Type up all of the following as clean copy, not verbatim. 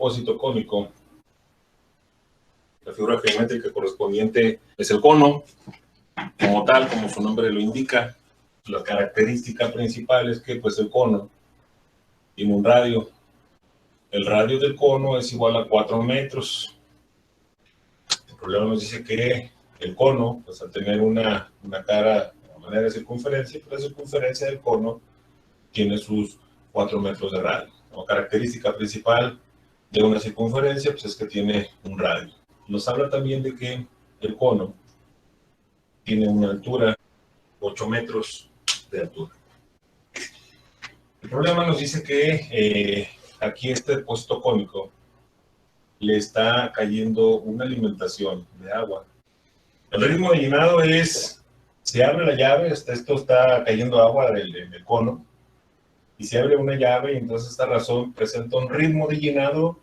depósito cónico. La figura geométrica correspondiente es el cono, como tal, como su nombre lo indica. La característica principal es que pues el cono tiene un radio. El radio del cono es igual a 4 metros. El problema nos dice que el cono, pues al tener una cara a manera de circunferencia, pues la circunferencia del cono tiene sus 4 metros de radio. La característica principal de una circunferencia pues es que tiene un radio. Nos habla también de que el cono tiene una altura, 8 metros de altura. El problema nos dice que aquí este depósito cónico le está cayendo una alimentación de agua. El ritmo de llenado es, se abre la llave, esto está cayendo agua del cono, y se abre una llave y entonces esta razón presenta un ritmo de llenado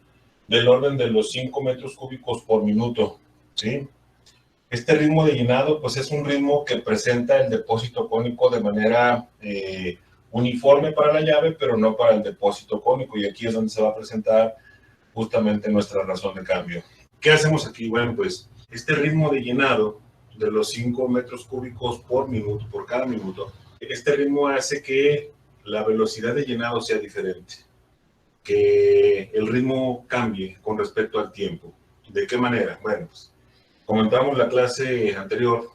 del orden de los 5 metros cúbicos por minuto, ¿sí? Este ritmo de llenado pues es un ritmo que presenta el depósito cónico de manera uniforme para la llave, pero no para el depósito cónico, y aquí es donde se va a presentar justamente nuestra razón de cambio. ¿Qué hacemos aquí? Bueno, pues este ritmo de llenado de los 5 metros cúbicos por minuto, por cada minuto, este ritmo hace que la velocidad de llenado sea diferente, que el ritmo cambie con respecto al tiempo. ¿De qué manera? Bueno, pues comentamos la clase anterior,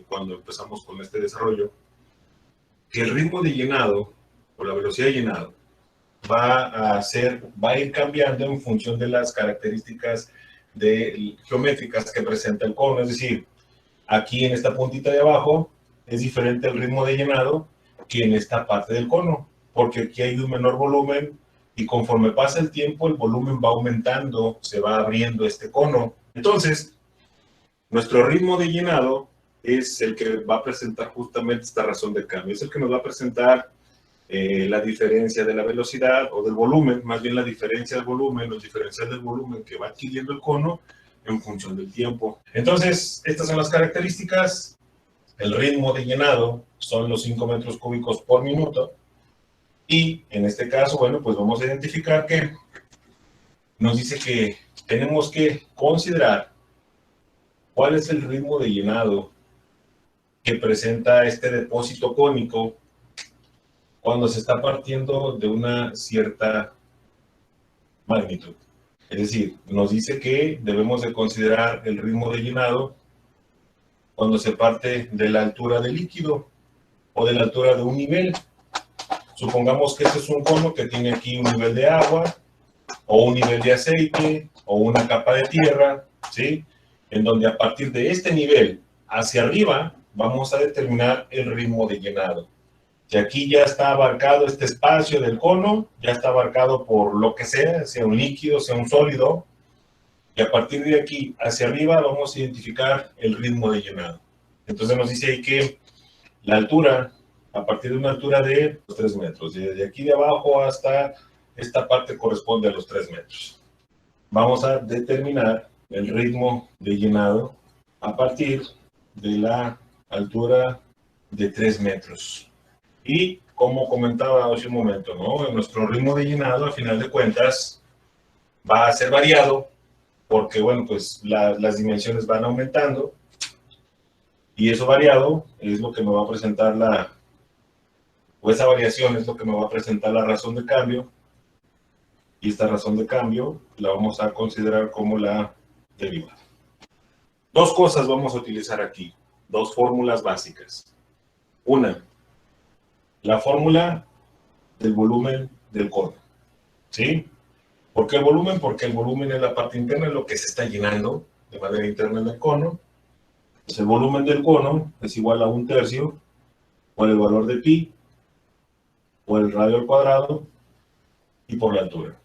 cuando empezamos con este desarrollo, que el ritmo de llenado, o la velocidad de llenado, va a ir cambiando en función de las características geométricas que presenta el cono. Es decir, aquí en esta puntita de abajo es diferente el ritmo de llenado que en esta parte del cono, porque aquí hay un menor volumen y conforme pasa el tiempo el volumen va aumentando, se va abriendo este cono. Entonces, nuestro ritmo de llenado es el que va a presentar justamente esta razón de cambio, es el que nos va a presentar la diferencia de la velocidad o del volumen, más bien la diferencia del volumen, los diferenciales del volumen que va adquiriendo el cono en función del tiempo. Entonces, estas son las características. El ritmo de llenado son los 5 metros cúbicos por minuto. Y en este caso, bueno, pues vamos a identificar que nos dice que tenemos que considerar cuál es el ritmo de llenado que presenta este depósito cónico cuando se está partiendo de una cierta magnitud. Es decir, nos dice que debemos de considerar el ritmo de llenado cuando se parte de la altura del líquido o de la altura de un nivel. Supongamos que este es un cono que tiene aquí un nivel de agua o un nivel de aceite o una capa de tierra, ¿sí? En donde a partir de este nivel hacia arriba vamos a determinar el ritmo de llenado. Y aquí ya está abarcado este espacio del cono, ya está abarcado por lo que sea un líquido, sea un sólido, y a partir de aquí hacia arriba vamos a identificar el ritmo de llenado. Entonces nos dice ahí que la altura, a partir de una altura de 3 metros, desde aquí de abajo hasta esta parte corresponde a los 3 metros. Vamos a determinar el ritmo de llenado a partir de la altura de 3 metros. Y como comentaba hace un momento, ¿no? Nuestro ritmo de llenado, a final de cuentas, va a ser variado porque, bueno, pues las dimensiones van aumentando y eso variado es lo que me va a presentar esa variación es lo que me va a presentar la razón de cambio, y esta razón de cambio la vamos a considerar como la derivada. Dos cosas vamos a utilizar aquí, dos fórmulas básicas. Una, la fórmula del volumen del cono, ¿sí? ¿Por qué el volumen? Porque el volumen es la parte interna, es lo que se está llenando de manera interna en el cono. Pues el volumen del cono es igual a 1/3 por el valor de pi, por el radio al cuadrado y por la altura.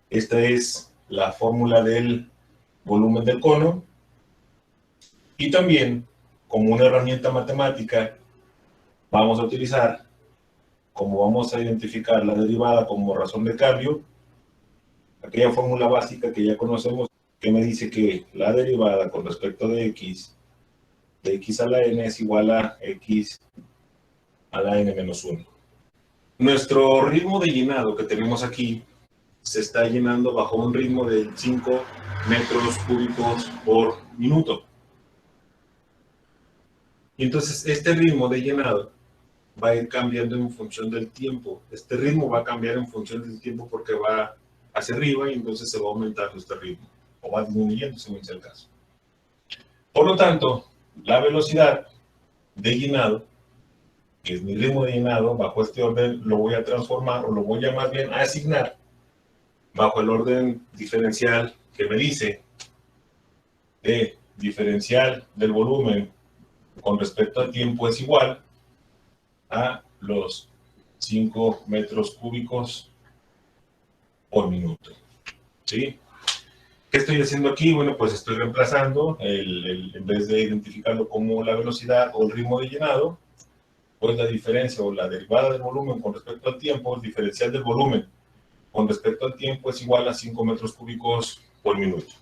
Esta es la fórmula del volumen del cono. Y también, como una herramienta matemática, vamos a utilizar, como vamos a identificar la derivada como razón de cambio, aquella fórmula básica que ya conocemos, que me dice que la derivada con respecto de x a la n es igual a x a la n menos 1. Nuestro ritmo de llenado que tenemos aquí se está llenando bajo un ritmo de 5 metros cúbicos por minuto. Y entonces este ritmo de llenado va a ir cambiando en función del tiempo. Este ritmo va a cambiar en función del tiempo porque va hacia arriba y entonces se va aumentando este ritmo, o va disminuyendo según sea el caso. Por lo tanto, la velocidad de llenado, que es mi ritmo de llenado, bajo este orden lo voy a transformar, o lo voy a más bien asignar bajo el orden diferencial que me dice de diferencial del volumen con respecto al tiempo es igual a los 5 metros cúbicos por minuto. ¿Sí? ¿Qué estoy haciendo aquí? Bueno, pues estoy reemplazando, en vez de identificarlo como la velocidad o el ritmo de llenado, pues la diferencia o la derivada del volumen con respecto al tiempo, el diferencial del volumen con respecto al tiempo es igual a 5 metros cúbicos por minuto.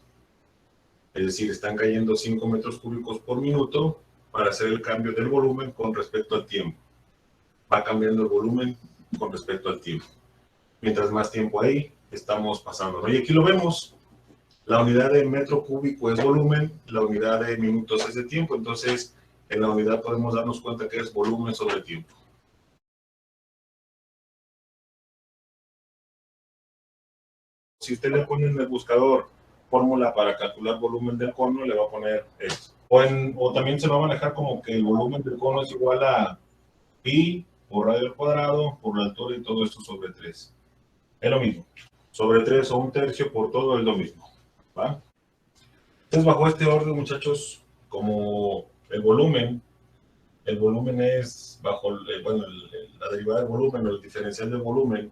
Es decir, están cayendo 5 metros cúbicos por minuto para hacer el cambio del volumen con respecto al tiempo. Va cambiando el volumen con respecto al tiempo. Mientras más tiempo hay, estamos pasando. Y aquí lo vemos. La unidad de metro cúbico es volumen, la unidad de minutos es de tiempo. Entonces, en la unidad podemos darnos cuenta que es volumen sobre tiempo. Si usted le pone en el buscador fórmula para calcular volumen del cono, le va a poner esto. O también se va a manejar como que el volumen del cono es igual a pi por radio al cuadrado, por la altura y todo esto sobre 3. Es lo mismo. Sobre 3 o un tercio por todo es lo mismo. ¿Va? Entonces, bajo este orden, muchachos, como el volumen es bajo, la derivada del volumen o el diferencial del volumen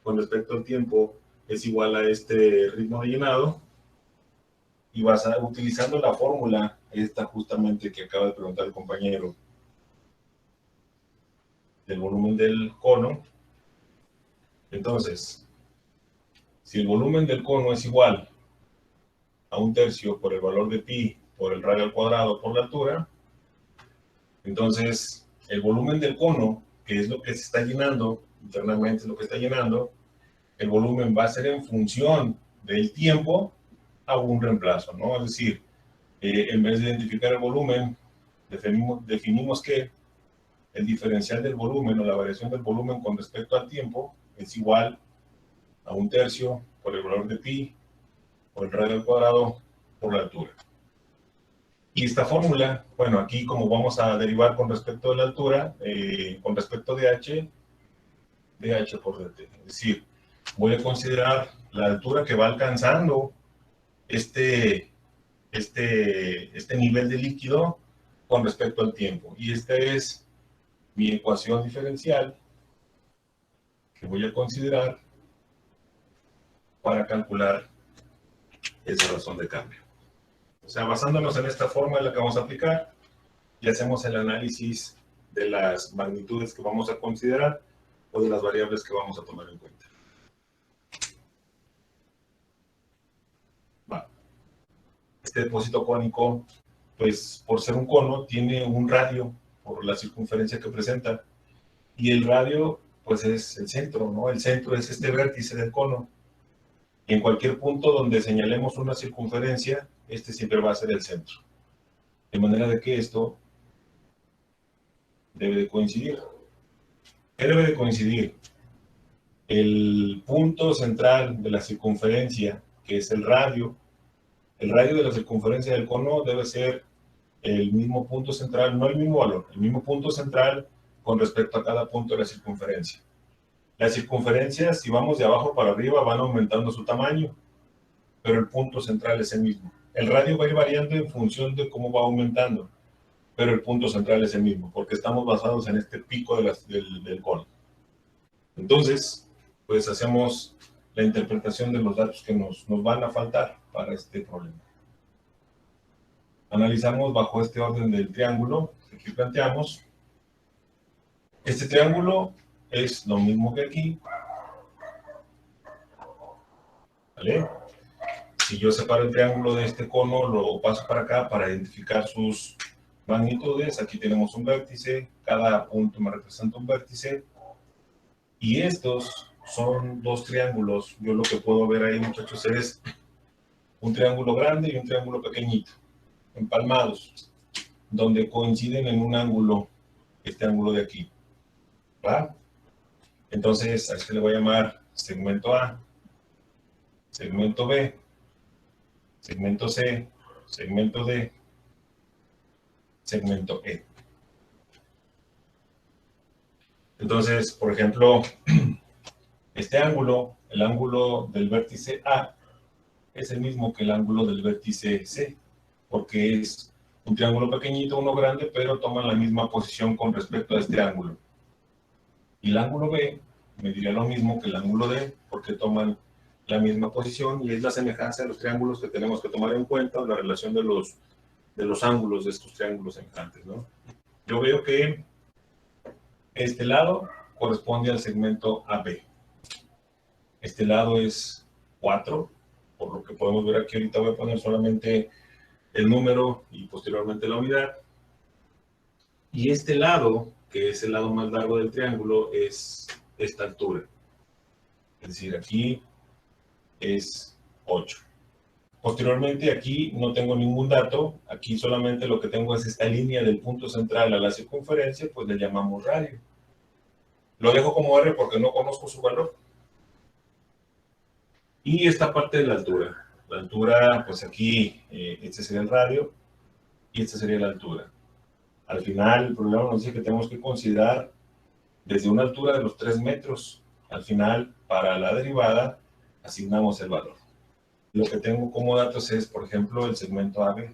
con respecto al tiempo es igual a este ritmo de llenado, y vas a utilizando la fórmula esta justamente que acaba de preguntar el compañero del volumen del cono. Entonces, si el volumen del cono es igual a un tercio por el valor de pi por el radio al cuadrado por la altura, entonces el volumen del cono, que es lo que se está llenando internamente, lo que está llenando, el volumen va a ser en función del tiempo a un reemplazo, ¿no? Es decir, en vez de identificar el volumen, definimos que el diferencial del volumen o la variación del volumen con respecto al tiempo es igual a un tercio por el valor de pi por el radio al cuadrado por la altura. Y esta fórmula, bueno, aquí como vamos a derivar con respecto a la altura, con respecto de h por dt. Es decir, voy a considerar la altura que va alcanzando este nivel de líquido con respecto al tiempo. Y esta es mi ecuación diferencial que voy a considerar para calcular esa razón de cambio. O sea, basándonos en esta fórmula que vamos a aplicar, y hacemos el análisis de las magnitudes que vamos a considerar o de las variables que vamos a tomar en cuenta. Va. Este depósito cónico, pues por ser un cono, tiene un radio por la circunferencia que presenta, y el radio, pues es el centro, ¿no? El centro es este vértice del cono, y en cualquier punto donde señalemos una circunferencia, este siempre va a ser el centro. De manera de que esto debe de coincidir. ¿Qué debe de coincidir? El punto central de la circunferencia, que es el radio de la circunferencia del cono debe ser el mismo punto central, no el mismo valor, el mismo punto central con respecto a cada punto de la circunferencia. Las circunferencias, si vamos de abajo para arriba, van aumentando su tamaño, pero el punto central es el mismo. El radio va a ir variando en función de cómo va aumentando, pero el punto central es el mismo, porque estamos basados en este pico del cono. Entonces, pues hacemos la interpretación de los datos que nos van a faltar para este problema. Analizamos bajo este orden del triángulo que aquí planteamos. Este triángulo es lo mismo que aquí, ¿vale? Si yo separo el triángulo de este cono, lo paso para acá para identificar sus magnitudes. Aquí tenemos un vértice, cada punto me representa un vértice, y estos son dos triángulos. Yo lo que puedo ver ahí, muchachos, es un triángulo grande y un triángulo pequeñito, empalmados, donde coinciden en un ángulo, este ángulo de aquí, ¿va? Entonces, a este le voy a llamar segmento A, segmento B, segmento C, segmento D, segmento E. Entonces, por ejemplo, este ángulo, el ángulo del vértice A, es el mismo que el ángulo del vértice C, porque es un triángulo pequeñito, uno grande, pero toman la misma posición con respecto a este ángulo. Y el ángulo B me diría lo mismo que el ángulo D, porque toman la misma posición, y es la semejanza de los triángulos que tenemos que tomar en cuenta, la relación de los ángulos de estos triángulos semejantes, ¿no? Yo veo que este lado corresponde al segmento AB. Este lado es 4, por lo que podemos ver aquí. Ahorita voy a poner solamente el número y posteriormente la unidad. Y este lado, que es el lado más largo del triángulo, es esta altura. Es decir, aquí es 8. Posteriormente aquí no tengo ningún dato, aquí solamente lo que tengo es esta línea del punto central a la circunferencia, pues le llamamos radio. Lo dejo como R porque no conozco su valor. Y esta parte de la altura. La altura, pues aquí, este sería el radio y esta sería la altura. Al final, el problema nos dice que tenemos que considerar desde una altura de los 3 metros. Al final, para la derivada, asignamos el valor. Lo que tengo como datos es, por ejemplo, el segmento AB.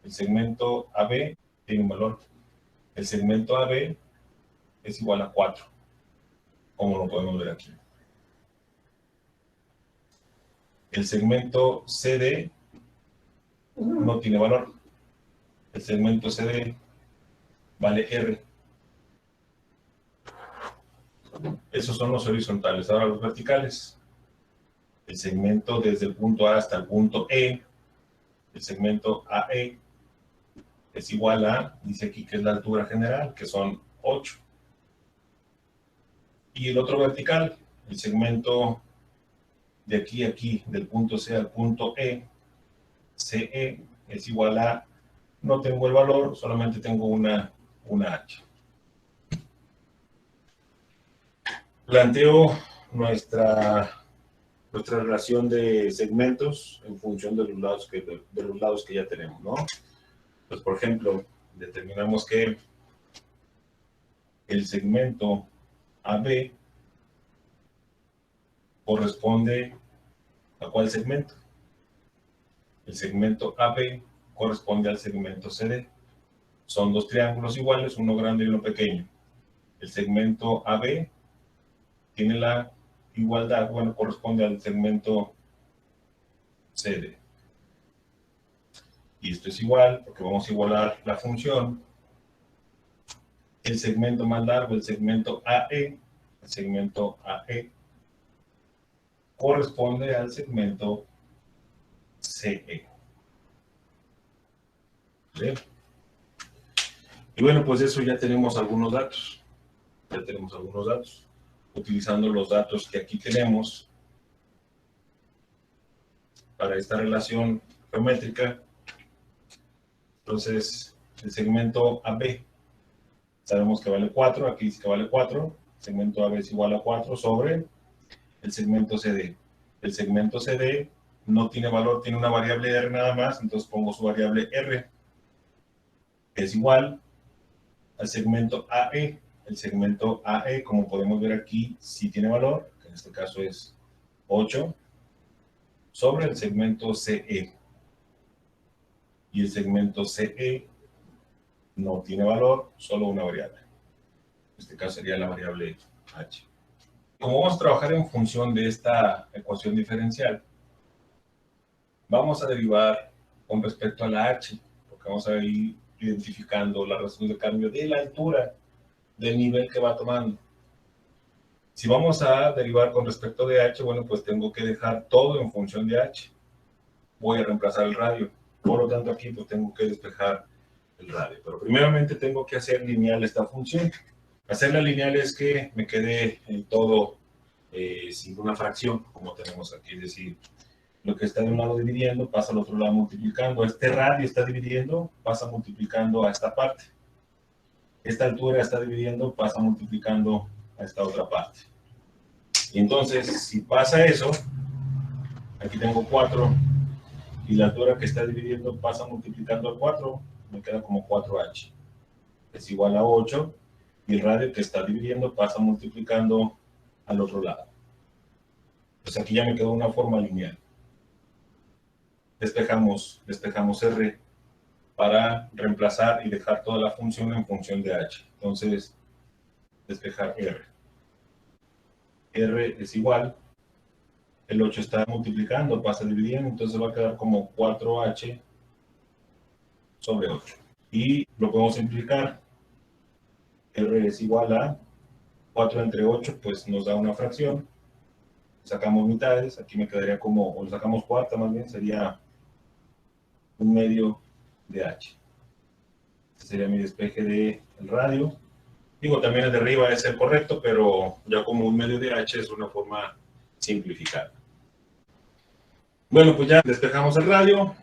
El segmento AB tiene un valor. El segmento AB es igual a 4, como lo podemos ver aquí. El segmento CD no tiene valor. El segmento CD vale R. Esos son los horizontales. Ahora los verticales. El segmento desde el punto A hasta el punto E, el segmento AE, es igual a, dice aquí que es la altura general, que son 8. Y el otro vertical, el segmento de aquí a aquí, del punto C al punto E, CE, es igual a, no tengo el valor, solamente tengo una H. Planteo nuestra relación de segmentos en función de los lados que ya tenemos, ¿no? Pues, por ejemplo, determinamos que el segmento AB corresponde a ¿cuál segmento? El segmento AB corresponde al segmento CD. Son dos triángulos iguales, uno grande y uno pequeño. El segmento AB tiene la igualdad, bueno, corresponde al segmento CD. Y esto es igual, porque vamos a igualar la función. El segmento más largo, el segmento AE, corresponde al segmento CE. ¿Sí? Y bueno, pues eso ya tenemos algunos datos. Utilizando los datos que aquí tenemos para esta relación geométrica. Entonces, el segmento AB, sabemos que vale 4, aquí dice que vale 4. El segmento AB es igual a 4 sobre el segmento CD. El segmento CD no tiene valor, tiene una variable R nada más, entonces pongo su variable R, que es igual al segmento AE. El segmento AE, como podemos ver aquí, sí tiene valor, que en este caso es 8, sobre el segmento CE. Y el segmento CE no tiene valor, solo una variable. En este caso sería la variable H. Como vamos a trabajar en función de esta ecuación diferencial, vamos a derivar con respecto a la H, porque vamos a ir identificando la razón de cambio de la altura del nivel que va tomando. Si vamos a derivar con respecto de H, bueno, pues tengo que dejar todo en función de H. Voy a reemplazar el radio. Por lo tanto, aquí pues tengo que despejar el radio. Pero primeramente tengo que hacer lineal esta función. Hacerla lineal es que me quede todo sin una fracción, como tenemos aquí. Es decir, lo que está de un lado dividiendo pasa al otro lado multiplicando. Este radio está dividiendo, pasa multiplicando a esta parte. Esta altura está dividiendo, pasa multiplicando a esta otra parte. Y entonces, si pasa eso, aquí tengo 4, y la altura que está dividiendo pasa multiplicando a 4, me queda como 4h. Es igual a 8, y el radio que está dividiendo pasa multiplicando al otro lado. Pues aquí ya me quedó una forma lineal. Despejamos R para reemplazar y dejar toda la función en función de h. Entonces, despejar R. R es igual, el 8 está multiplicando, pasa dividiendo, entonces va a quedar como 4h sobre 8. Y lo podemos simplificar. R es igual a 4 entre 8, pues nos da una fracción. Sacamos mitades, aquí me quedaría como, o lo sacamos cuarta más bien, sería 1/2 de h. Este sería mi despeje del radio. Digo, también el de arriba es el correcto, pero ya como 1/2 de h es una forma simplificada. Bueno, pues ya despejamos el radio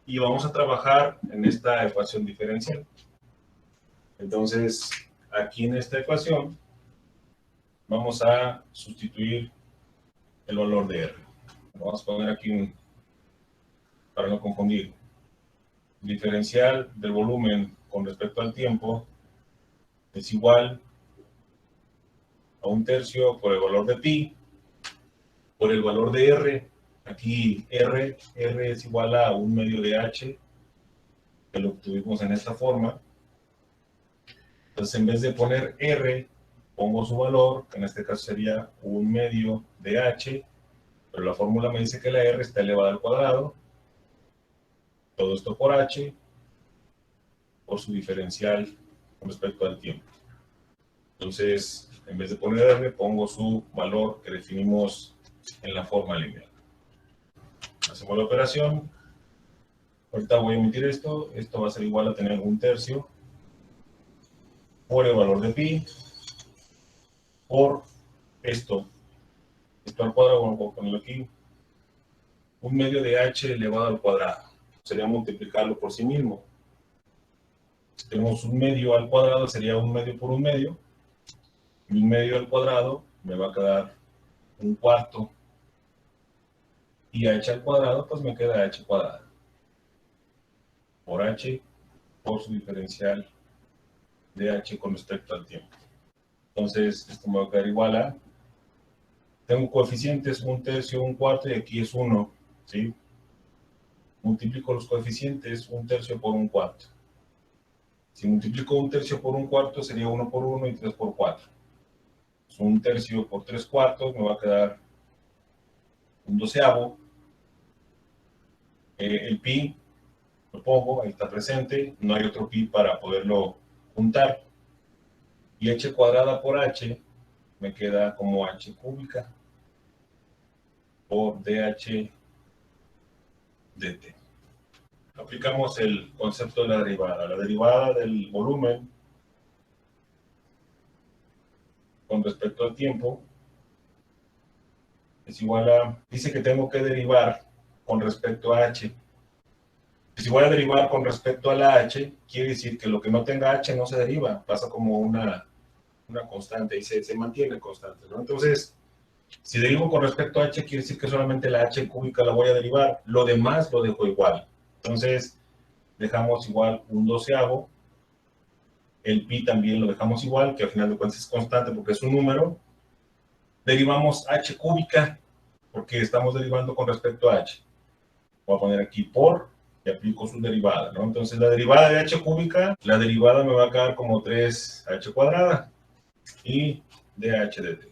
y vamos a trabajar en esta ecuación diferencial. Entonces, aquí en esta ecuación vamos a sustituir el valor de R. Vamos a poner aquí para no confundir, diferencial del volumen con respecto al tiempo es igual a 1/3 por el valor de pi por el valor de R. Aquí R es igual a 1/2 de h, que lo obtuvimos en esta forma. Entonces, en vez de poner R, pongo su valor, que en este caso sería 1/2 de h, pero la fórmula me dice que la R está elevada al cuadrado. Todo esto por h, por su diferencial con respecto al tiempo. Entonces, en vez de poner R, pongo su valor que definimos en la forma lineal. Hacemos la operación. Ahorita voy a omitir esto. Esto va a ser igual a tener 1/3 por el valor de pi por esto al cuadrado. Bueno, voy a ponerlo aquí. 1/2 de h elevado al cuadrado. Sería multiplicarlo por sí mismo. Si tenemos 1/2 al cuadrado, sería 1/2 por 1/2. Y 1/2 al cuadrado me va a quedar 1/4. Y h al cuadrado, pues me queda h cuadrada. Por h, por su diferencial de h con respecto al tiempo. Entonces, esto me va a quedar igual a... Tengo coeficientes 1/3, 1/4 y aquí es 1, ¿sí? Multiplico los coeficientes 1/3 por 1/4. Si multiplico 1/3 por 1/4 sería 1 por 1 y 3 por 4. 1/3 por 3/4 me va a quedar 1/12. El pi lo pongo, ahí está presente, no hay otro pi para poderlo juntar. Y h cuadrada por h me queda como h cúbica por dh dt. Aplicamos el concepto de la derivada. La derivada del volumen con respecto al tiempo es igual a... Dice que tengo que derivar con respecto a h. Si voy a derivar con respecto a la h, quiere decir que lo que no tenga h no se deriva. Pasa como una constante y se mantiene constante, ¿no? Entonces, si derivo con respecto a h, quiere decir que solamente la h cúbica la voy a derivar. Lo demás lo dejo igual. Entonces, dejamos igual 1/12. El pi también lo dejamos igual, que al final de cuentas es constante porque es un número. Derivamos h cúbica porque estamos derivando con respecto a h. Voy a poner aquí por y aplico su derivada, ¿no? Entonces, la derivada de h cúbica, la derivada me va a quedar como 3h cuadrada y dh dt.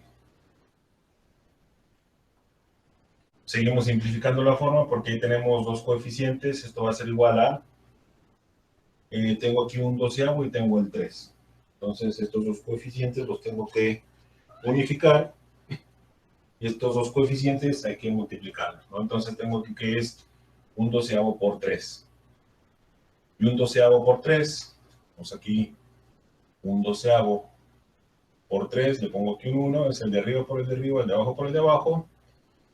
Seguimos simplificando la forma porque ahí tenemos dos coeficientes. Esto va a ser igual a... tengo aquí 1/12 y tengo el 3. Entonces, estos dos coeficientes los tengo que unificar. Y estos dos coeficientes hay que multiplicarlos, ¿no? Entonces, tengo aquí que es 1/12 por 3. Y 1/12 por 3, pues aquí 1/12 por 3, le pongo aquí un 1, es el de arriba por el de arriba, el de abajo por el de abajo.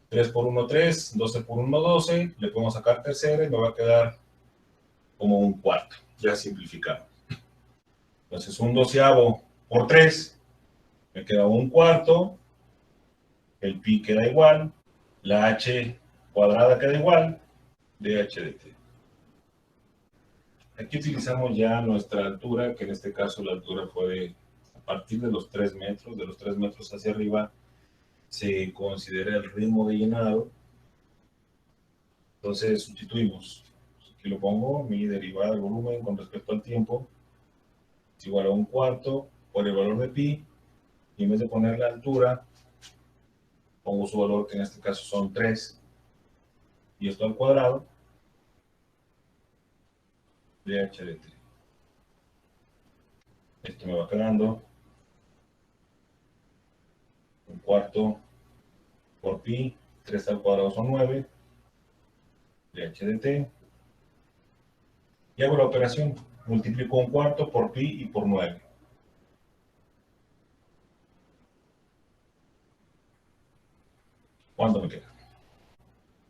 3 por 1, 3, 12 por 1, 12. Le podemos sacar tercera y me va a quedar como un cuarto, ya simplificado. Entonces, un doceavo por 3, me queda un cuarto. El pi queda igual. La h cuadrada queda igual. dh de t. Aquí utilizamos ya nuestra altura, que en este caso la altura fue a partir de los 3 metros. De los 3 metros hacia arriba se considera el ritmo de llenado. Entonces sustituimos. Aquí lo pongo, mi derivada del volumen con respecto al tiempo es igual a un cuarto por el valor de pi, y en vez de poner la altura, pongo su valor, que en este caso son 3, y esto al cuadrado, de h de t. Esto me va quedando un cuarto por pi, 3 al cuadrado son 9, de h de t, y hago la operación, multiplico un cuarto por pi y por 9. ¿Cuánto me queda?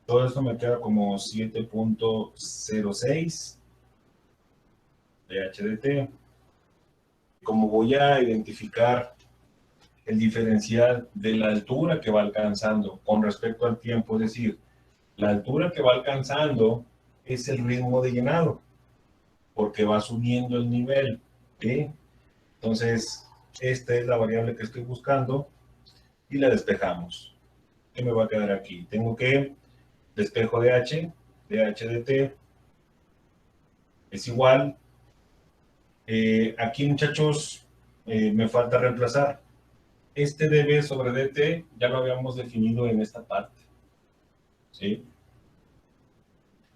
Todo esto me queda como 7.06 de h de t. Como voy a identificar el diferencial de la altura que va alcanzando con respecto al tiempo, es decir, la altura que va alcanzando es el ritmo de llenado, porque va subiendo el nivel, ¿sí? Entonces, esta es la variable que estoy buscando y la despejamos. ¿Qué me va a quedar aquí? Tengo que despejo de h de t es igual. Aquí, muchachos, me falta reemplazar. Este dB sobre dt ya lo habíamos definido en esta parte, ¿sí?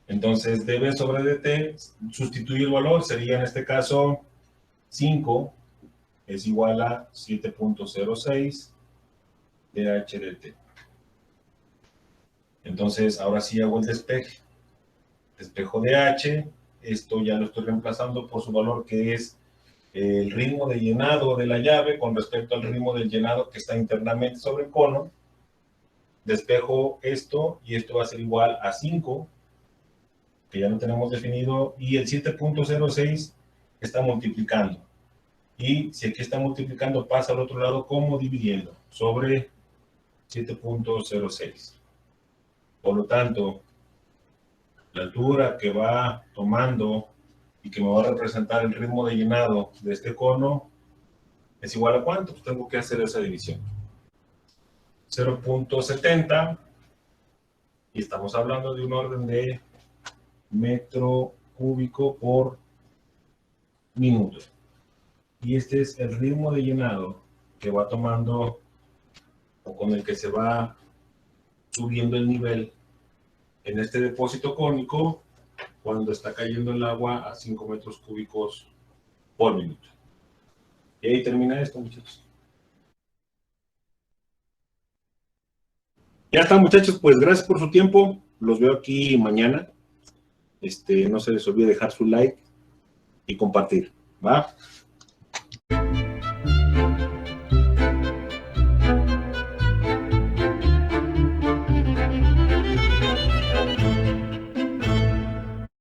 Entonces, dB sobre dt, sustituye el valor, sería en este caso 5, es igual a 7.06 dH dt. Entonces, ahora sí hago el despeje. Despejo de h, esto ya lo estoy reemplazando por su valor, que es el ritmo de llenado de la llave con respecto al ritmo del llenado que está internamente sobre el cono. Despejo esto y esto va a ser igual a 5, que ya lo tenemos definido, y el 7.06 está multiplicando. Y si aquí está multiplicando, pasa al otro lado como dividiendo sobre 7.06. Por lo tanto, la altura que va tomando y que me va a representar el ritmo de llenado de este cono es igual a ¿cuánto? Pues tengo que hacer esa división. 0.70, y estamos hablando de un orden de metro cúbico por minuto. Y este es el ritmo de llenado que va tomando, o con el que se va subiendo el nivel en este depósito cónico cuando está cayendo el agua a 5 metros cúbicos por minuto. Y ahí termina esto, muchachos. Ya está, muchachos, pues gracias por su tiempo. Los veo aquí mañana. No se les olvide dejar su like y compartir, ¿va?